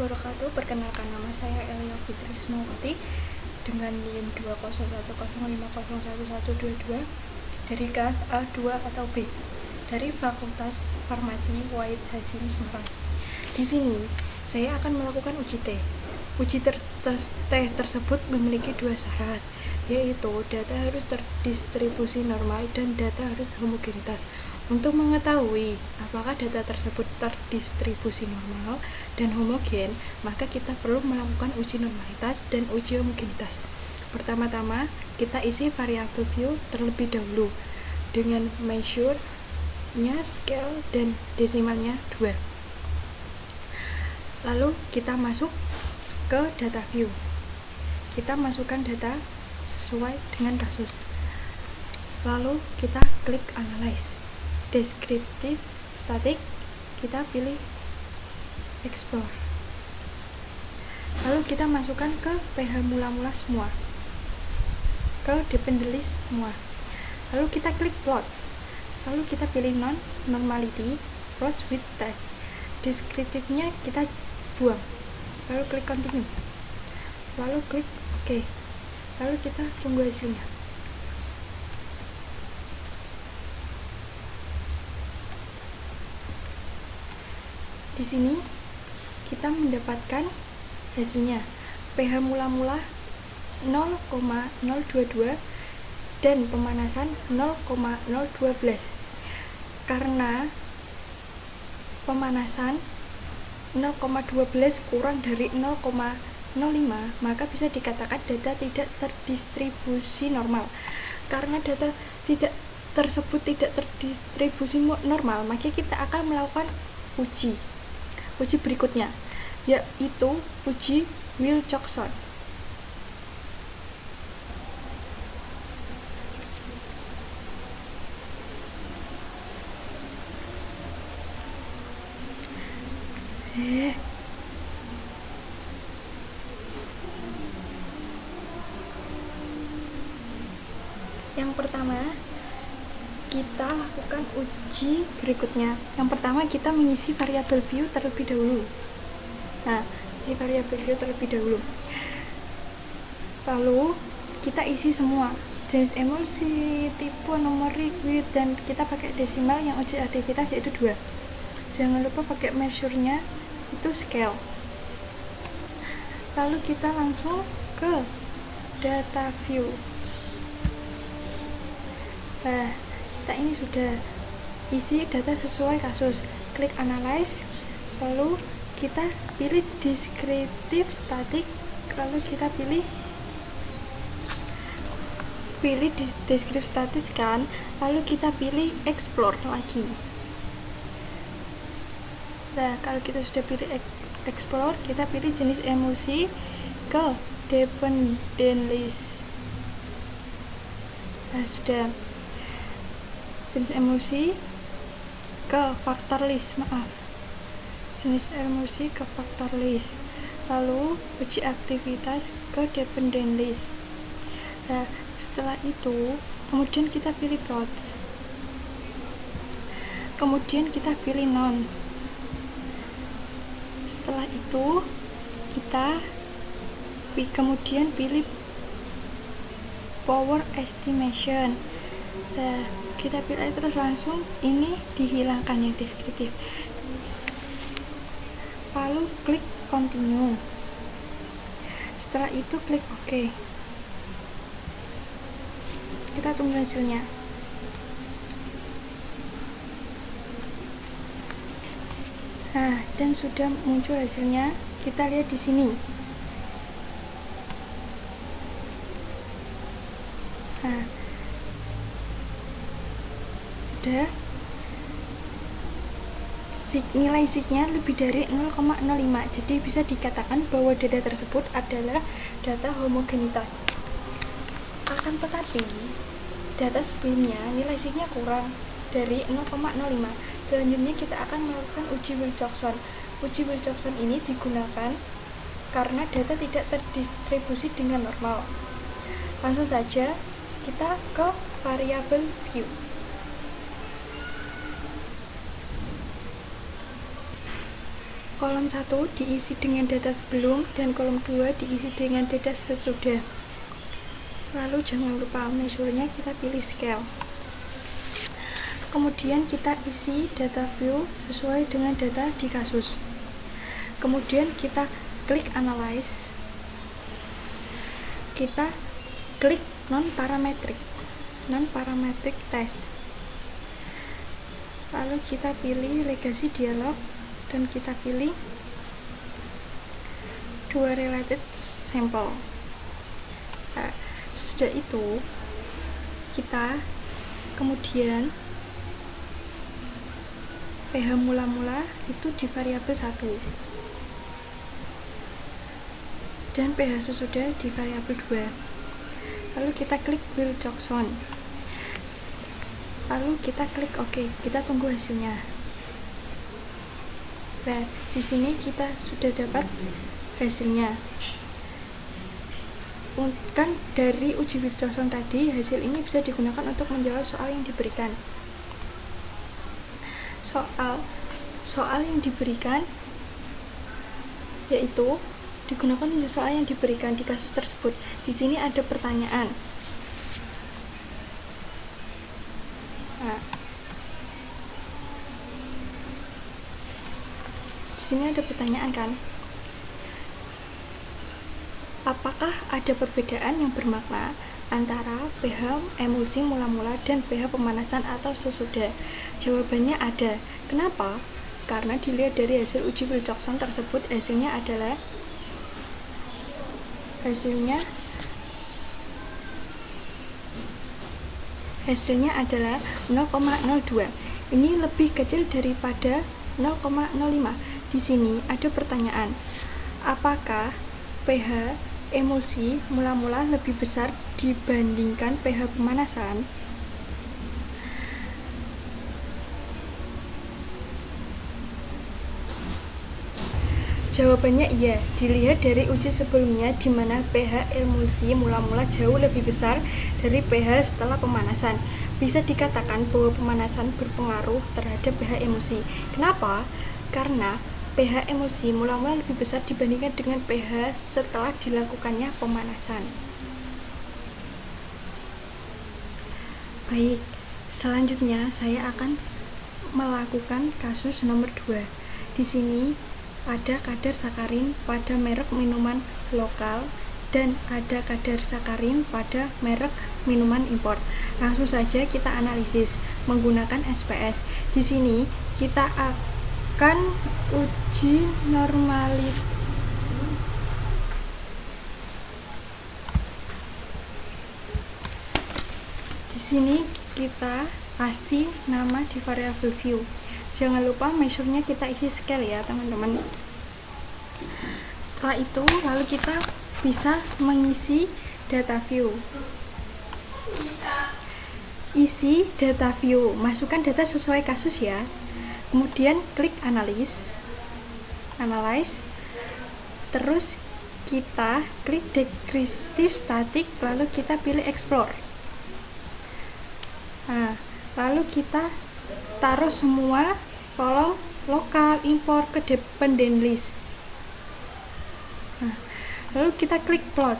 wabarakatuh. Perkenalkan, nama saya Elia Fitri Ismawati dengan NIM 20105011122 dari kelas A2 atau B dari Fakultas Farmasi Wahid Hasyim Semarang. Di sini saya akan melakukan uji T. Uji T tersebut memiliki dua syarat, yaitu data harus terdistribusi normal dan data harus homogenitas. Untuk mengetahui apakah data tersebut terdistribusi normal dan homogen, maka kita perlu melakukan uji normalitas dan uji homogenitas. Pertama-tama, kita isi variabel view terlebih dahulu dengan measure-nya, scale, dan desimalnya 2. Lalu kita masuk ke data view. Kita masukkan data sesuai dengan kasus. Lalu kita klik analyze. Deskriptif statik, kita pilih explore. Lalu kita masukkan ke PH mula-mula semua, ke dependent list semua. Lalu kita klik plots. Lalu kita pilih non-normality, plots with test. Deskriptifnya kita buang. Lalu klik continue. Lalu klik OK. Lalu kita tunggu hasilnya. Di sini kita mendapatkan hasilnya. pH mula-mula 0,022 dan pemanasan 0,012. Karena pemanasan 0,12 kurang dari 0,05, maka bisa dikatakan data tidak terdistribusi normal. Karena data tersebut tidak terdistribusi normal, maka kita akan melakukan uji berikutnya, yaitu uji Wilcoxon. Yang pertama, kita lakukan uji berikutnya. Yang pertama, kita mengisi variabel view terlebih dahulu. Nah, isi variabel view terlebih dahulu. Lalu kita isi semua jenis emulsi, tipe, nomor liquid, dan kita pakai desimal yang uji aktivitas yaitu 2. Jangan lupa pakai measure-nya itu scale. Lalu kita langsung ke data view. Nah, kita ini sudah isi data sesuai kasus. Klik analyze, lalu kita pilih deskriptif statik, lalu kita pilih deskriptif statis kan, lalu kita pilih explore lagi. Nah, kalau kita sudah pilih explore, kita pilih jenis emulsi ke dependent list. Nah, sudah jenis emulsi ke factor list, jenis emulsi ke factor list. Lalu uji aktivitas ke dependent list. Nah, setelah itu kemudian kita pilih plots, kemudian kita pilih non. Setelah itu kita kemudian pilih power estimation. Nah, kita pilih terus, langsung ini dihilangkan yang deskriptif. Lalu klik continue. Setelah itu klik OK. Kita tunggu hasilnya. Nah, dan sudah muncul hasilnya. Kita lihat di sini. Nah, sudah nilai signya lebih dari 0,05. Jadi bisa dikatakan bahwa data tersebut adalah data homogenitas. Akan tetapi data sebelumnya nilai signya kurang dari 0,05. Selanjutnya kita akan melakukan uji Wilcoxon. Uji Wilcoxon ini digunakan karena data tidak terdistribusi dengan normal. Langsung saja kita ke variabel view. kolom 1 diisi dengan data sebelum dan kolom 2 diisi dengan data sesudah. Lalu jangan lupa measure-nya, kita pilih scale. Kemudian kita isi data view sesuai dengan data di kasus. Kemudian kita klik analyze. Kita klik non-parametric test. Lalu kita pilih legacy dialog dan kita pilih dua related sample. Nah, sudah itu kita kemudian pH mula-mula itu di variabel 1 dan pH sesudah di variabel 2. Lalu kita klik build JSON. Lalu kita klik OK. Kita tunggu hasilnya. Nah, di sini kita sudah dapat hasilnya. Kan dari uji build JSON tadi, hasil ini bisa digunakan untuk menjawab soal yang diberikan. Soal yang diberikan yaitu digunakan untuk soal yang diberikan di kasus tersebut. Di sini ada pertanyaan. Nah, di sini ada pertanyaan kan? Apakah ada perbedaan yang bermakna antara pH emulsi mula-mula dan pH pemanasan atau sesudah? Jawabannya ada. Kenapa? Karena dilihat dari hasil uji build JSON tersebut, hasilnya adalah 0,02. Ini lebih kecil daripada 0,05. Di sini ada pertanyaan. Apakah pH emulsi mula-mula lebih besar dibandingkan pH pemanasan? Jawabannya iya. Dilihat dari uji sebelumnya di mana pH emulsi mula-mula jauh lebih besar dari pH setelah pemanasan. Bisa dikatakan bahwa pemanasan berpengaruh terhadap pH emulsi. Kenapa? Karena pH emulsi mula-mula lebih besar dibandingkan dengan pH setelah dilakukannya pemanasan. Baik, selanjutnya saya akan melakukan kasus nomor 2. Di sini ada kadar sakarin pada merek minuman lokal dan ada kadar sakarin pada merek minuman impor. Langsung saja kita analisis menggunakan SPS. Di sini kita akan uji normalitas. Di sini kita kasih nama di variabel view. Jangan lupa measure-nya kita isi scale ya teman-teman. Setelah itu lalu kita bisa mengisi data view. Isi data view, masukkan data sesuai kasus ya. Kemudian klik analyze. Terus kita klik descriptive static, lalu kita pilih explore. Nah, lalu kita taruh semua kolom lokal, impor ke dependent list. Nah, lalu kita klik plot.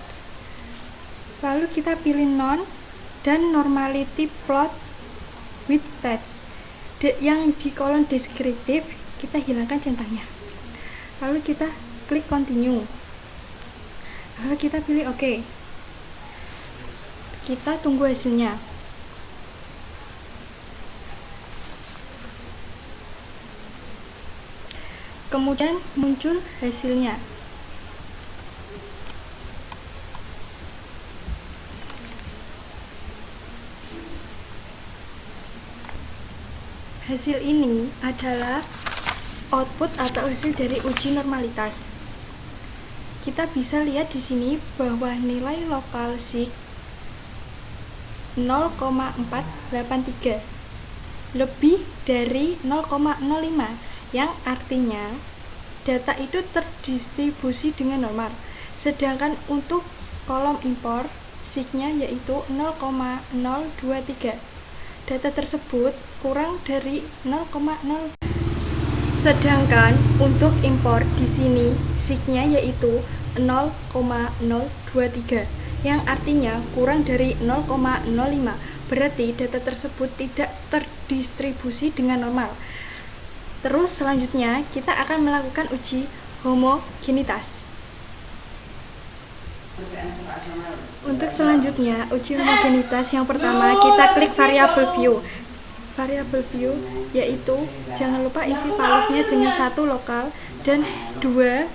Lalu kita pilih none dan normality plot with text. Yang di kolom deskriptif kita hilangkan centangnya. Lalu kita klik continue. Lalu kita pilih OK. Kita tunggu hasilnya. Kemudian muncul hasilnya. Hasil ini adalah output atau hasil dari uji normalitas. Kita bisa lihat di sini bahwa nilai lokal sig 0,483 lebih dari 0,05, yang artinya data itu terdistribusi dengan normal. Sedangkan untuk kolom impor sig-nya yaitu 0,023. Data tersebut kurang dari 0,0. Sedangkan untuk impor di sini sig-nya yaitu 0,023 yang artinya kurang dari 0,05. Berarti data tersebut tidak terdistribusi dengan normal. Terus selanjutnya kita akan melakukan uji homogenitas. Untuk selanjutnya uji homogenitas yang pertama kita klik variable view. Variable view yaitu jangan lupa isi palusnya jenis 1 lokal dan 2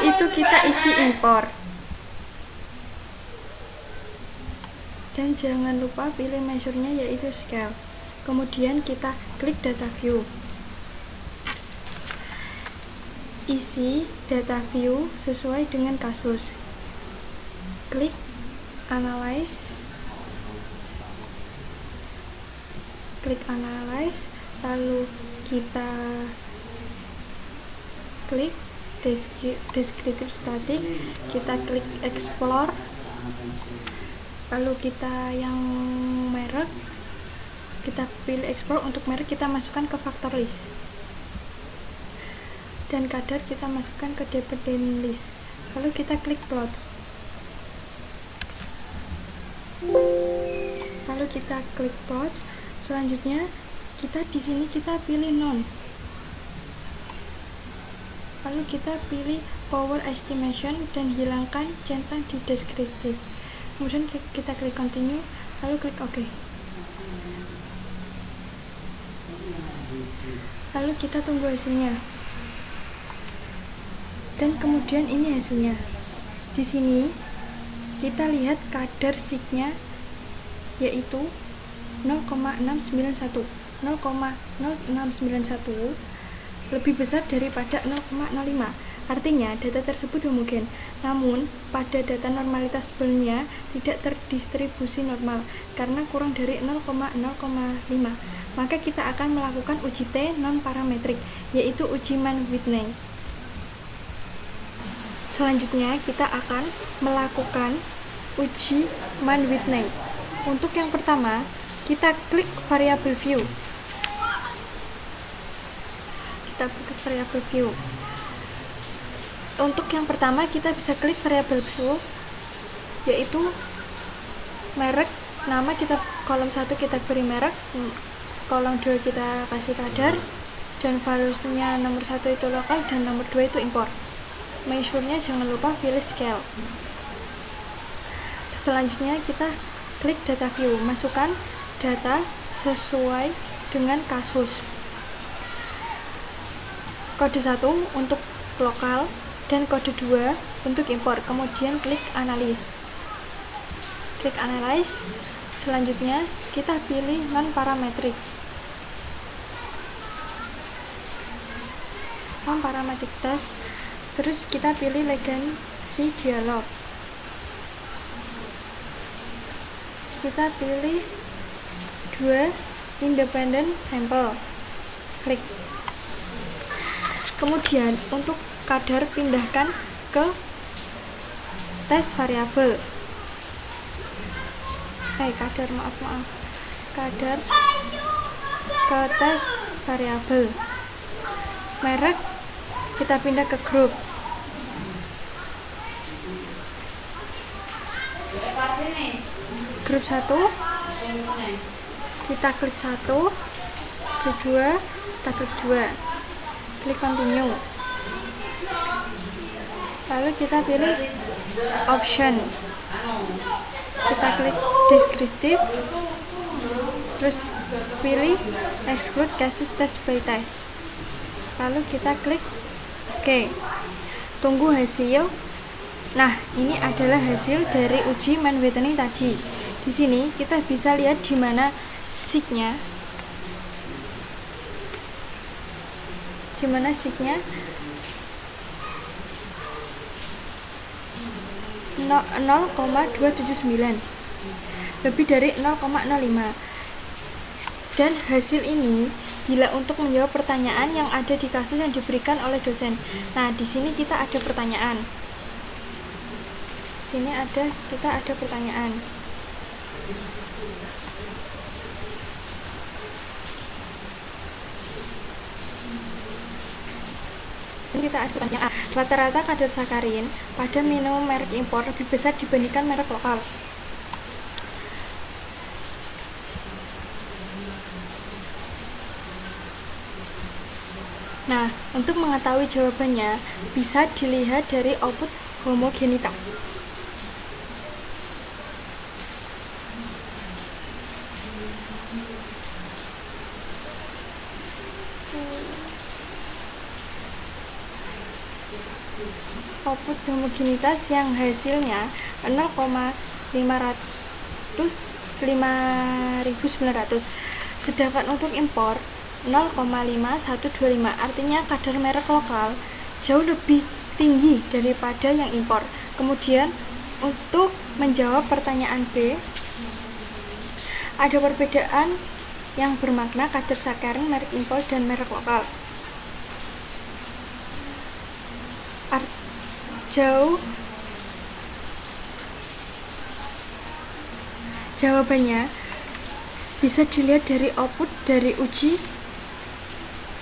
itu kita isi impor. Dan jangan lupa pilih measure-nya yaitu scale. Kemudian kita klik data view. Isi data view sesuai dengan kasus. Klik analyze. Klik analyze, lalu kita klik descriptive static, kita klik explore, lalu kita yang merek kita pilih explore. Untuk merek kita masukkan ke factor list dan kadar kita masukkan ke dependent list, lalu kita klik plots, lalu kita klik plots. Selanjutnya kita di sini kita pilih none, lalu kita pilih power estimation dan hilangkan centang di descriptive. Kemudian kita klik continue, lalu klik OK. Lalu kita tunggu hasilnya. Dan kemudian ini hasilnya. Di sini kita lihat kadar sig-nya yaitu 0,691. 0,0691 lebih besar daripada 0,05. Artinya data tersebut homogen. Namun pada data normalitas sebelumnya tidak terdistribusi normal karena kurang dari 0,05. Maka kita akan melakukan uji T non parametrik yaitu uji Mann-Whitney. Selanjutnya kita akan melakukan uji Mann-Whitney. Untuk yang pertama, kita klik variable view. Kita klik variable view. Untuk yang pertama kita bisa klik variable view yaitu merek, nama kita kolom 1 kita beri merek, kolom 2 kita kasih kadar, dan valuesnya nomor 1 itu lokal dan nomor 2 itu impor. Measure-nya jangan lupa pilih scale. Selanjutnya kita klik data view, masukkan data sesuai dengan kasus. Kode 1 untuk lokal dan kode 2 untuk impor. Kemudian klik analyze. Klik analyze. Selanjutnya kita pilih non parametric. Non parametric test. Terus kita pilih legacy dialog. Kita pilih 2 independent sample. Klik. Kemudian untuk kadar pindahkan ke tes variabel. Kadar ke tes variabel. Merek kita pindah ke grup. Grup 1 kita klik 1, grup 2 kita klik 2, klik continue, lalu kita pilih option, kita klik descriptive, terus pilih exclude cases test by test, lalu kita klik OK. Tunggu hasil. Nah, ini adalah hasil dari uji Mann-Whitney tadi. Di sini kita bisa lihat di mana sig-nya. Di mana sig-nya 0,279. Lebih dari 0,05. Dan hasil ini bila untuk menjawab pertanyaan yang ada di kasus yang diberikan oleh dosen. Nah, di sini kita ada pertanyaan. Kita ada pertanyaan. Sini kita ada pertanyaan A. Rata-rata kadar sakarin pada minum merek impor lebih besar dibandingkan merek lokal. Nah, untuk mengetahui jawabannya bisa dilihat dari output homogenitas. Output homogenitas yang hasilnya 0,50900, sedangkan untuk impor 0,5125, artinya kadar merek lokal jauh lebih tinggi daripada yang impor. Kemudian untuk menjawab pertanyaan B, ada perbedaan yang bermakna kadar sakarin merek impor dan merek lokal. Jawabannya bisa dilihat dari output dari uji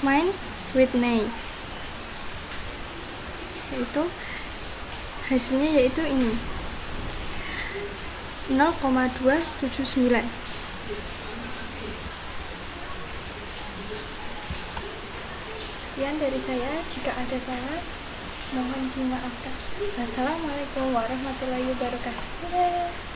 Mann-Whitney, yaitu hasilnya yaitu ini 0,279. Sekian dari saya, jika ada salah mohon dimaafkan. Wassalamualaikum warahmatullahi wabarakatuh.